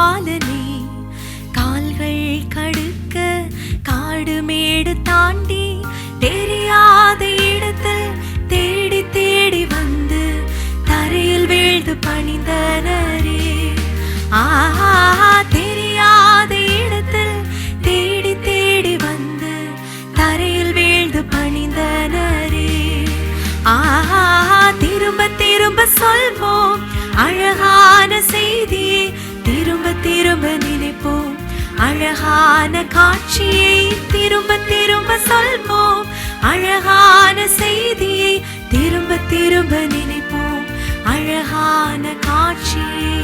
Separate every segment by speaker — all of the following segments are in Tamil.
Speaker 1: பாலனே, கால்கள் கடுக்க காடு மேடு தாண்டி தெரியாத இடத்தில் தேடி தேடி வந்து தரையில் வீழ்ந்து பணிந்தனரே. ஆஹா, தெரியாத இடத்தில் தேடி தேடி வந்து தரையில் வீழ்ந்து பணிந்தனரே. ஆஹா, திரும்ப திரும்ப சொல்வோம் அழகான செய்தியை, திரும்ப திரும்ப நினைப்போம் அழகான காட்சியை, திரும்ப திரும்ப சொல்வோம் அழகான செய்தியை, திரும்ப திரும்ப நினைப்போம் அழகான காட்சியை.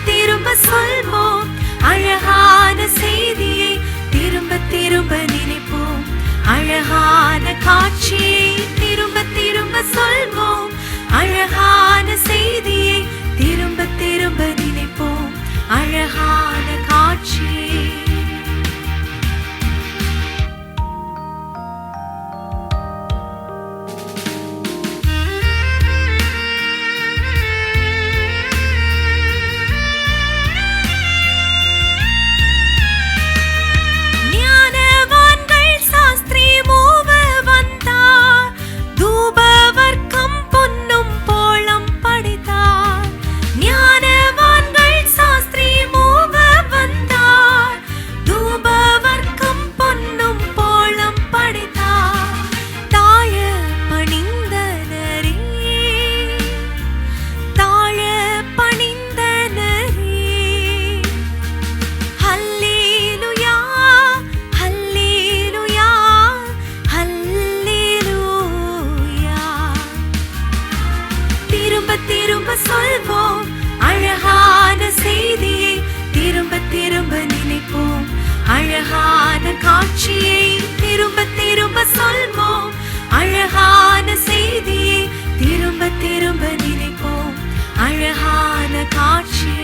Speaker 1: திரும்ப சொல்வோம் அழகான செய்தியை, திரும்ப திரும்ப நினைப்போம் அழகான காட்சியை, திரும்ப திரும்ப சொல்வோம் அழகான செய்தியை, திரும்ப திரும்ப நினைப்போம் அழகான காட்சியை. திரும்ப சொல்வோம் அழகான செய்தியை, திரும்ப திரும்ப நினைப்போம் அழகான காட்சியை, திரும்ப திரும்ப சொல்வோம் அழகான செய்தியை, திரும்ப திரும்ப நினைப்போம் அழகான காட்சியை.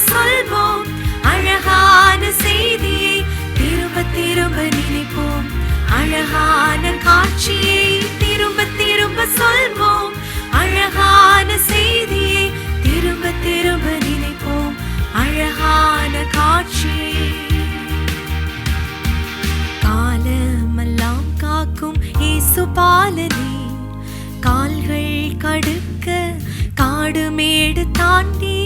Speaker 1: சொல்வோம் அழகான செய்தியை, திரும்ப திரும்ப நினைப்போம் அழகான காட்சியை, திரும்ப திரும்ப சொல்வோம் அழகான செய்தியை, திரும்ப திரும்ப நினைப்போம் அழகான காட்சியை. காலமெல்லாம் காக்கும் இயேசு பாலனே, கால்கள் கடுக்க காடு மேடு தாண்டி